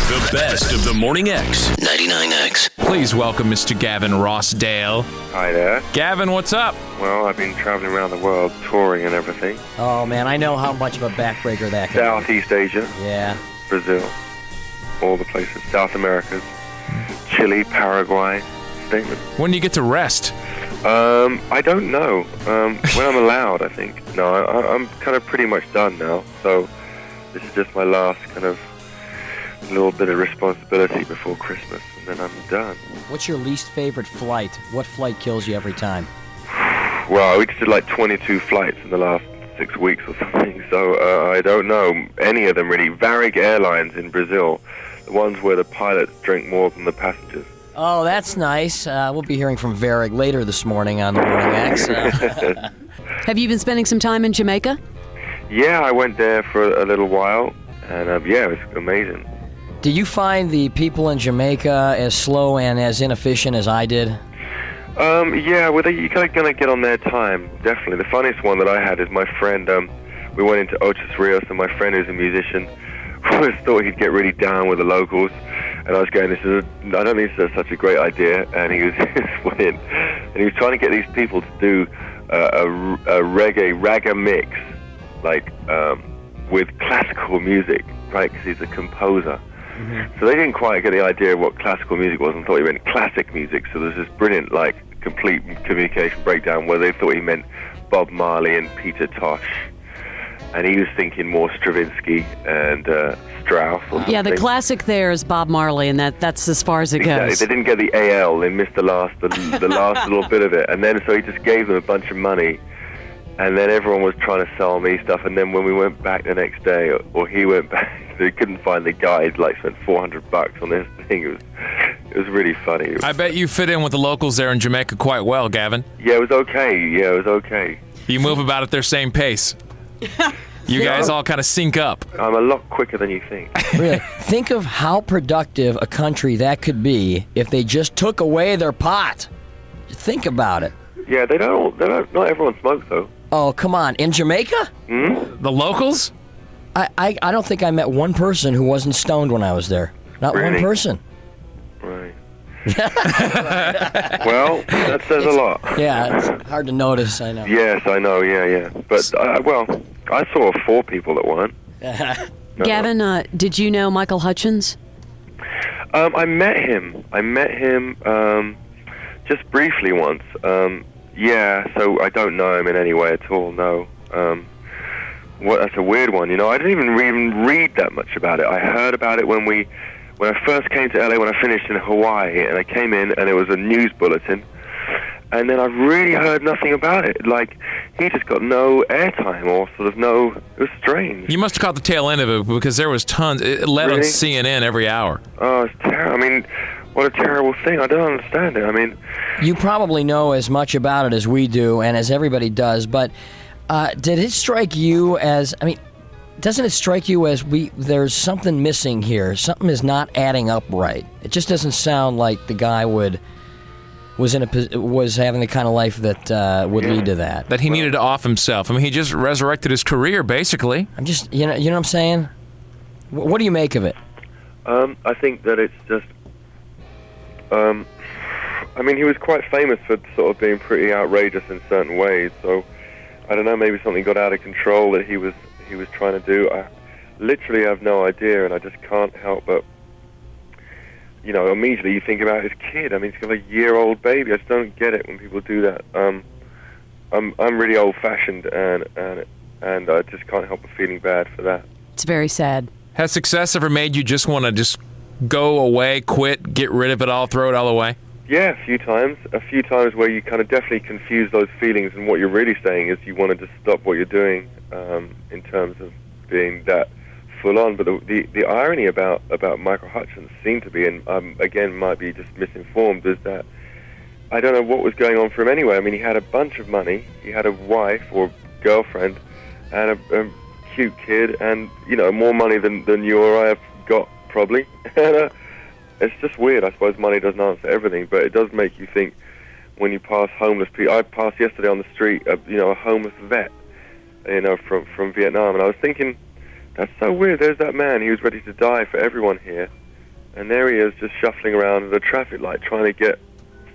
The best of the Morning X. 99X. Please welcome Mr. Gavin Rossdale. Hi there. Gavin, what's up? Well, I've been traveling around the world, touring and everything. Oh, man, I know how much of a backbreaker that can Southeast Asia. be. Yeah. Brazil. All the places. South Americas. Chile, Paraguay. Statement. When do you get to rest? I don't know. When I'm allowed, I think. No, I'm kind of pretty much done now. So this is just my last kind of little bit of responsibility before Christmas, and then I'm done. What's your least favorite flight? What flight kills you every time? Well, we just did like 22 flights in the last 6 weeks or something, so I don't know any of them really. Varig Airlines in Brazil, the ones where the pilots drink more than the passengers. Oh, that's nice. We'll be hearing from Varig later this morning on the Morning X. Have you been spending some time in Jamaica? Yeah, I went there for a little while, and yeah, it was amazing. Do you find the people in Jamaica as slow and as inefficient as I did? Yeah, well, you kind of gonna get on their time, definitely. The funniest one that I had is my friend, we went into Ochos Rios, and my friend who's a musician always thought he'd get really down with the locals, and I was going, I don't think this is such a great idea, and he was went, and he was trying to get these people to do a reggae ragga mix, like, with classical music, right, because he's a composer. So they didn't quite get the idea of what classical music was and thought he meant classic music. So there's this brilliant, like, complete communication breakdown where they thought he meant Bob Marley and Peter Tosh. And he was thinking more Stravinsky and Strauss or something. Yeah, the classic there is Bob Marley, and that's as far as it Exactly. goes. They didn't get the AL. They missed the last little bit of it. And then so he just gave them a bunch of money. And then everyone was trying to sell me stuff. And then when we went back the next day, or he went back, they couldn't find the guy. He'd like spent $400 on this thing. It was really funny. I bet you fit in with the locals there in Jamaica quite well, Gavin. Yeah, it was okay. You move about at their same pace. You guys all kind of sync up. I'm a lot quicker than you think. Really? Think of how productive a country that could be if they just took away their pot. Think about it. Yeah, they don't. Not everyone smokes though. Oh, come on. In Jamaica? The locals? I don't think I met one person who wasn't stoned when I was there. Not Really? one person. Right. Well, that says a lot. Yeah, it's hard to notice, I know. Yes, I know. Yeah. But well, I saw 4 people that weren't. No. Gavin, did you know Michael Hutchence? I met him. Just briefly once. Yeah, so I don't know him in any way at all. No. That's a weird one. You know, I didn't even read that much about it. I heard about it when I first came to LA, when I finished in Hawaii, and I came in and it was a news bulletin, and then I really heard nothing about it. Like, he just got no airtime or sort of no. It was strange. You must have caught the tail end of it because there was tons. It led on Really? CNN every hour. Oh, it's terrible. I mean, what a terrible thing. I don't understand it. I mean, You probably know as much about it as we do and as everybody does, but did it strike you as, doesn't it strike you as there's something missing here? Something is not adding up right. It just doesn't sound like the guy was having the kind of life that would lead to that. That he needed to off himself. I mean, he just resurrected his career, basically. I'm just, you know what I'm saying? What do you make of it? I think that it's just. He was quite famous for sort of being pretty outrageous in certain ways. So, I don't know. Maybe something got out of control that he was trying to do. I literally have no idea, and I just can't help but, immediately you think about his kid. I mean, he's got a year-old baby. I just don't get it when people do that. I'm really old-fashioned, and I just can't help but feeling bad for that. It's very sad. Has success ever made you just want to just go away, quit, get rid of it all, throw it all away? Yeah, a few times where you kind of definitely confuse those feelings, and what you're really saying is you want to just stop what you're doing in terms of being that full on. But the irony about Michael Hutchence seemed to be, and again might be just misinformed, is that I don't know what was going on for him anyway. I mean, he had a bunch of money, he had a wife or girlfriend, and a cute kid, and more money than you or I have got probably. And it's just weird. I suppose money doesn't answer everything, but it does make you think when you pass homeless people. I passed yesterday on the street, a homeless vet, from Vietnam, and I was thinking, that's so weird. There's that man. He was ready to die for everyone here, and there he is just shuffling around at a traffic light trying to get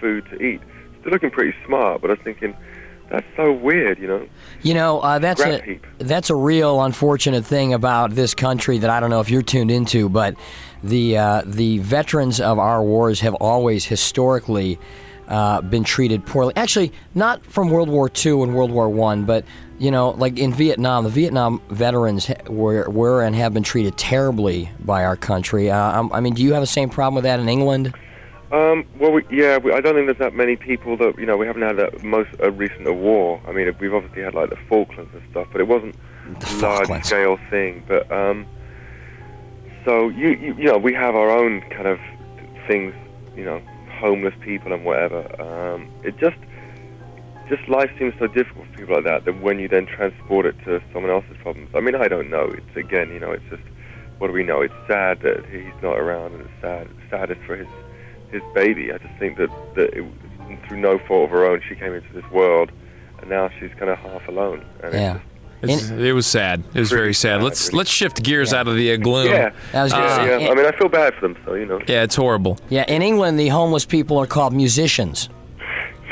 food to eat. Still looking pretty smart, but I was thinking, that's so weird, you know? That's a real unfortunate thing about this country that I don't know if you're tuned into, but the veterans of our wars have always historically been treated poorly. Actually, not from World War II and World War I, but, you know, like in Vietnam, the Vietnam veterans were and have been treated terribly by our country. I mean, do you have the same problem with that in England? Well, I don't think there's that many people that, you know, we haven't had a recent war. I mean, we've obviously had, like, the Falklands and stuff, but it wasn't a large-scale thing. But, so, you know, we have our own kind of things, you know, homeless people and whatever. It just life seems so difficult for people like that when you then transport it to someone else's problems. I mean, I don't know. It's, again, you know, it's just, what do we know? It's sad that he's not around, and it's saddest for his baby. I just think that it, through no fault of her own, she came into this world, and now she's kind of half alone. And yeah. It was sad. It was very sad. Let's shift gears out of the gloom. Yeah. I mean, I feel bad for them, so, you know. Yeah, it's horrible. Yeah, in England, the homeless people are called musicians.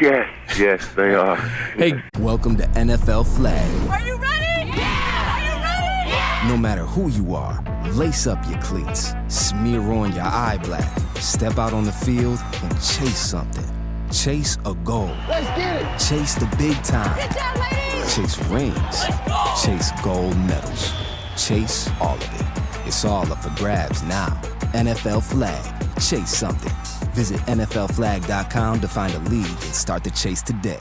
Yes, they are. Hey, welcome to NFL Flag. Are you ready? Yeah! Are you ready? Yeah! No matter who you are, lace up your cleats, smear on your eye black, step out on the field and chase something. Chase a goal. Let's get it! Chase the big time. Get that, ladies! Chase rings. Chase gold medals. Chase all of it. It's all up for grabs now. NFL Flag. Chase something. Visit NFLflag.com to find a league and start the chase today.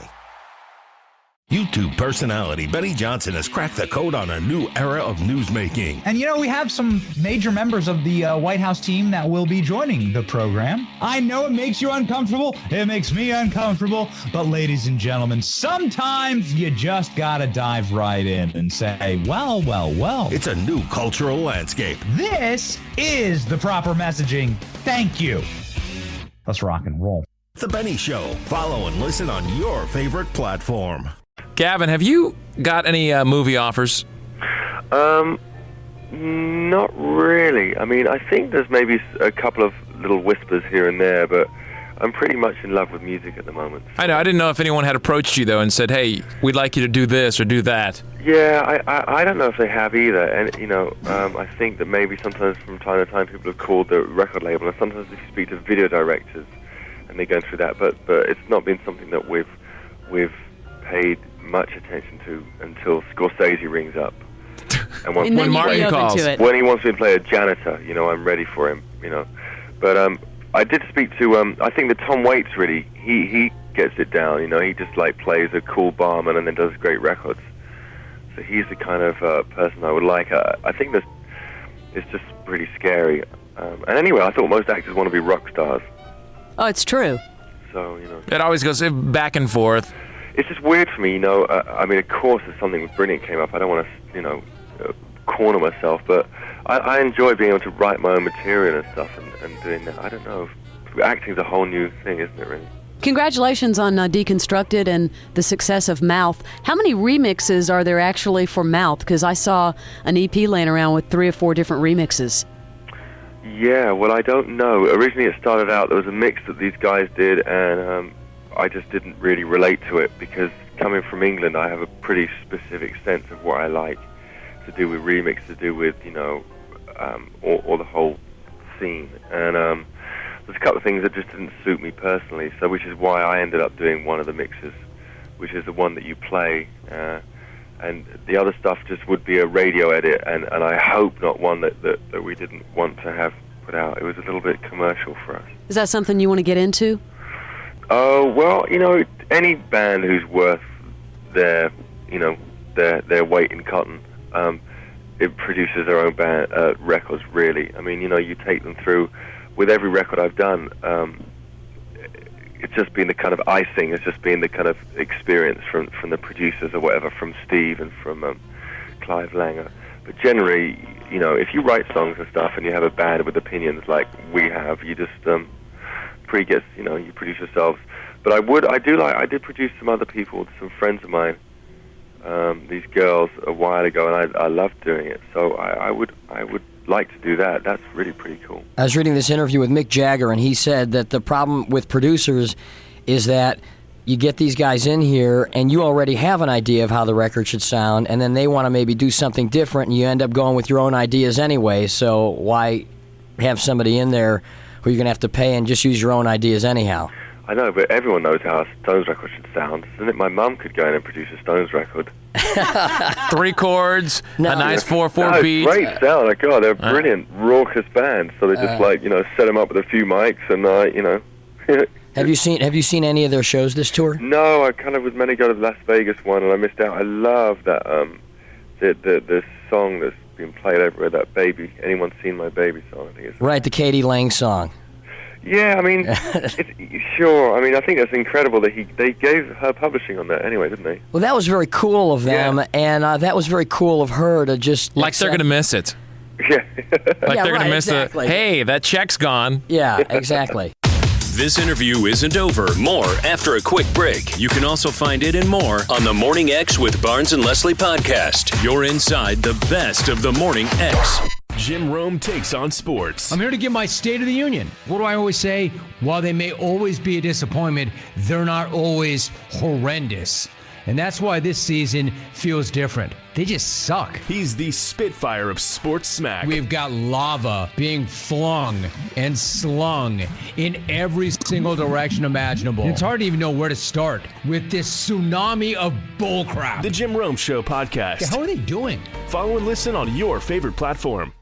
YouTube personality Benny Johnson has cracked the code on a new era of newsmaking. And you know, we have some major members of the White House team that will be joining the program. I know it makes you uncomfortable. It makes me uncomfortable. But ladies and gentlemen, sometimes you just gotta dive right in and say, well. It's a new cultural landscape. This is the proper messaging. Thank you. Let's rock and roll. The Benny Show. Follow and listen on your favorite platform. Gavin, have you got any movie offers? Not really. I mean, I think there's maybe a couple of little whispers here and there, but I'm pretty much in love with music at the moment. I know. I didn't know if anyone had approached you, though, and said, hey, we'd like you to do this or do that. Yeah, I don't know if they have either. And, you know, I think that maybe sometimes from time to time people have called the record label, and sometimes if you speak to video directors and they go through that, but it's not been something that we've paid much attention to until Scorsese rings up. And when Martin calls. When he wants me to play a janitor, you know, I'm ready for him, you know. But I did speak to, I think that Tom Waits really, he gets it down, you know. He just, like, plays a cool barman and then does great records. So he's the kind of person I would like. I think that it's just pretty scary. And anyway, I thought most actors want to be rock stars. Oh, it's true. So, you know. It always goes back and forth. It's just weird for me, you know. I mean, of course, if something brilliant came up, I don't want to, you know, corner myself, but I enjoy being able to write my own material and stuff and doing that. I don't know. Acting's a whole new thing, isn't it, really? Congratulations on Deconstructed and the success of Mouth. How many remixes are there actually for Mouth? Because I saw an EP laying around with 3 or 4 different remixes. Yeah, well, I don't know. Originally it started out, there was a mix that these guys did, and I just didn't really relate to it because coming from England, I have a pretty specific sense of what I like to do with remix, to do with, you know, or the whole scene. And there's a couple of things that just didn't suit me personally, so which is why I ended up doing one of the mixes, which is the one that you play. And the other stuff just would be a radio edit, and I hope not one that we didn't want to have put out. It was a little bit commercial for us. Is that something you want to get into? Oh, well, you know, any band who's worth their, you know, their weight in cotton, it produces their own band records, really. I mean, you know, you take them through, with every record I've done, it's just been the kind of icing, it's just been the kind of experience from the producers or whatever, from Steve and from Clive Langer. But generally, you know, if you write songs and stuff and you have a band with opinions like we have, you just you know, you produce yourselves. But I did produce some other people, some friends of mine, these girls a while ago, and I loved doing it. So I would like to do that. That's really pretty cool. I was reading this interview with Mick Jagger, and he said that the problem with producers is that you get these guys in here, and you already have an idea of how the record should sound, and then they want to maybe do something different, and you end up going with your own ideas anyway. So why have somebody in there who you're going to have to pay and just use your own ideas anyhow? I know, but everyone knows how a Stones record should sound. Isn't it? My mum could go in and produce a Stones record. 3 chords, a nice 4/4 no, beat. Great sound. Like, God, they're a brilliant, raucous band. So they just set them up with a few mics and Have you seen any of their shows this tour? No, I kind of was meant to go to the Las Vegas one and I missed out. I love that the song that's been played everywhere, that Baby. Anyone seen My Baby song? I think it's right, the Katie Lang song. Yeah, I mean, sure. I mean, I think that's incredible that they gave her publishing on that anyway, didn't they? Well, that was very cool of them, and that was very cool of her to just... Like they're going to miss it. Yeah. Like they're going to miss hey, that check's gone. Yeah, exactly. This interview isn't over. More after a quick break. You can also find it and more on the Morning X with Barnes and Leslie podcast. You're inside the best of the Morning X. Jim Rome takes on sports. I'm here to give my State of the Union. What do I always say? While they may always be a disappointment, they're not always horrendous. And that's why this season feels different. They just suck. He's the Spitfire of sports smack. We've got lava being flung and slung in every single direction imaginable. It's hard to even know where to start with this tsunami of bullcrap. The Jim Rome Show podcast. How are they doing? Follow and listen on your favorite platform.